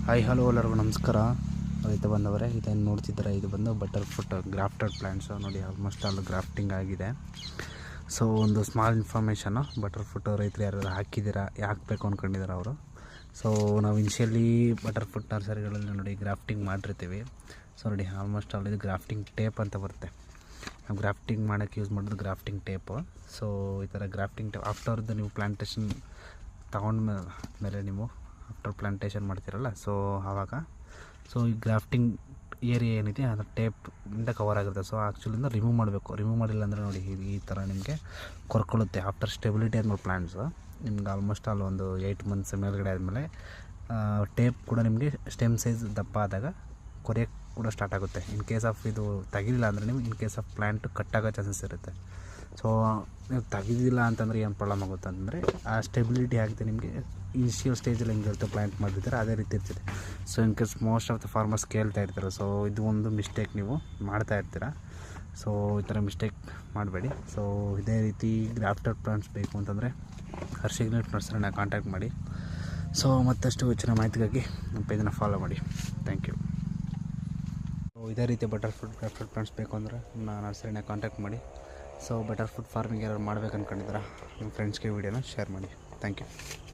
Hi hello ಎಲ್ಲರಿಗೂ ನಮಸ್ಕಾರ. ರೈತ ಬಂದವರೇ, ಇದನ್ನು ನೋಡ್ತಿದ್ದಾರೆ. ಇದು ಬಂದು ಬಟರ್ ಫುಟ್ ಗ್ರಾಫ್ಟೆಡ್ ಪ್ಲ್ಯಾಂಟ್ಸು ನೋಡಿ. ಆಲ್ಮೋಸ್ಟ್ ಆಲ್ ಗ್ರಾಫ್ಟಿಂಗ್ ಆಗಿದೆ. ಸೊ ಒಂದು ಸ್ಮಾಲ್ ಇನ್ಫಾರ್ಮೇಷನು, ಬಟರ್ ಫುಟ್ ರೈತರು ಯಾರು ಹಾಕಿದ್ದೀರಾ, ಹಾಕಬೇಕು ಅಂದ್ಕೊಂಡಿದ್ದಾರೆ ಅವರು. ಸೊ ನಾವು ಇನಿಷಿಯಲಿ ಬಟರ್ ಫುಟ್ ನರ್ಸರಿಗಳಲ್ಲಿ ನೋಡಿ ಗ್ರಾಫ್ಟಿಂಗ್ ಮಾಡಿರ್ತೀವಿ. ಸೊ ನೋಡಿ ಆಲ್ಮೋಸ್ಟ್ ಆಲ್ ಇದು ಗ್ರಾಫ್ಟಿಂಗ್ ಟೇಪ್ ಅಂತ ಬರುತ್ತೆ. ನಾವು ಗ್ರಾಫ್ಟಿಂಗ್ ಮಾಡೋಕ್ಕೆ ಯೂಸ್ ಮಾಡೋದು ಗ್ರಾಫ್ಟಿಂಗ್ ಟೇಪು. ಸೊ ಈ ಥರ ಗ್ರಾಫ್ಟಿಂಗ್ ಟೇಪ್ ಆಫ್ಟರ್ದು ನೀವು ಪ್ಲ್ಯಾಂಟೇಷನ್ ತಗೊಂಡ್ಮೇಲೆ ನೀವು ಆಫ್ಟರ್ ಪ್ಲಾಂಟೇಷನ್ ಮಾಡ್ತೀರಲ್ಲ, ಸೊ ಆವಾಗ ಈ ಗ್ರಾಫ್ಟಿಂಗ್ ಏರಿಯಾ ಏನಿದೆ ಅದು ಟೇಪಿಂದ ಕವರ್ ಆಗುತ್ತೆ. ಸೊ ಆ್ಯಕ್ಚುಲಿಂದ ರಿಮೂವ್ ಮಾಡಬೇಕು. ರಿಮೂವ್ ಮಾಡಿಲ್ಲ ಅಂದರೆ ನೋಡಿ ಈ ಥರ ನಿಮಗೆ ಕೊರ್ಕೊಳ್ಳುತ್ತೆ. ಆಫ್ಟರ್ ಸ್ಟೆಬಿಲಿಟಿ ಆದಮೇಲೆ ಪ್ಲ್ಯಾಂಟ್ಸು ನಿಮ್ಗೆ ಆಲ್ಮೋಸ್ಟ್ ಆಲ್ ಒಂದು 8 ಮಂತ್ಸ್ ಮೇಲ್ಗಡೆ ಆದಮೇಲೆ ಟೇಪ್ ಕೂಡ ನಿಮಗೆ ಸ್ಟೆಮ್ ಸೈಜ್ ದಪ್ಪ ಆದಾಗ ಕೊರೆಯೋಕ್ಕೆ ಕೂಡ ಸ್ಟಾರ್ಟ್ ಆಗುತ್ತೆ. ಇನ್ ಕೇಸ್ ಆಫ್ ಇದು ತೆಗಿಲಿಲ್ಲ ಅಂದರೆ ನಿಮ್ಗೆ ಇನ್ ಕೇಸ್ ಆಫ್ ಪ್ಲ್ಯಾಂಟ್ ಕಟ್ಟಾಗೋ ಚಾನ್ಸಸ್ ಇರುತ್ತೆ. ಸೊ ನೀವು ತೆಗಿದಿಲ್ಲ ಅಂತಂದರೆ ಏನು ಪ್ರಾಬ್ಲಮ್ ಆಗುತ್ತೆ ಅಂದರೆ, ಆ ಸ್ಟೆಬಿಲಿಟಿ ಆಗುತ್ತೆ. ನಿಮಗೆ ಇನಿಷಿಯಲ್ ಸ್ಟೇಜಲ್ಲಿ ಹೆಂಗಿರುತ್ತೆ ಪ್ಲ್ಯಾಂಟ್ ಮಾಡಿರ್ತಾರೆ ಅದೇ ರೀತಿ ಇರ್ತದೆ. So in case most of the farmers ಕೇಳ್ತಾ ಇರ್ತಾರೆ. ಸೊ ಇದು ಒಂದು ಮಿಸ್ಟೇಕ್ ನೀವು ಮಾಡ್ತಾ ಇರ್ತೀರ. ಸೊ ಈ ಥರ ಮಿಸ್ಟೇಕ್ ಮಾಡಬೇಡಿ. ಸೊ ಇದೇ ರೀತಿ ಗ್ರಾಫ್ಟೆಡ್ ಪ್ಲಾಂಟ್ಸ್ ಬೇಕು ಅಂತಂದರೆ ಹರ್ಷಿಗ್ನೆಟ್ ನರ್ಸರಿನ ಕಾಂಟ್ಯಾಕ್ಟ್ ಮಾಡಿ. ಸೊ ಮತ್ತಷ್ಟು ಹೆಚ್ಚಿನ ಮಾಹಿತಿಗಾಗಿ ನಮ್ಮ ಪೇಜನ್ನು ಫಾಲೋ ಮಾಡಿ. Thank you. ಸೊ ಇದೇ ರೀತಿ ಬಟರ್ ಫುಟ್ ಗ್ರಾಫ್ಟೆಡ್ ಪ್ಲಾಂಟ್ಸ್ ಬೇಕು ಅಂದರೆ ನಮ್ಮ ನರ್ಸರಿನ ಕಾಂಟ್ಯಾಕ್ಟ್ ಮಾಡಿ. ಸೊ ಬಟರ್ ಫುಟ್ ಫಾರ್ಮಿಂಗ್ ಯಾರು ಮಾಡ್ಬೇಕು ಅಂದ್ಕೊಂಡಿದ್ದೀರಾ, ನಿಮ್ಮ ಫ್ರೆಂಡ್ಸ್ಗೆ ವೀಡಿಯೋನ ಶೇರ್ ಮಾಡಿ. Thank you.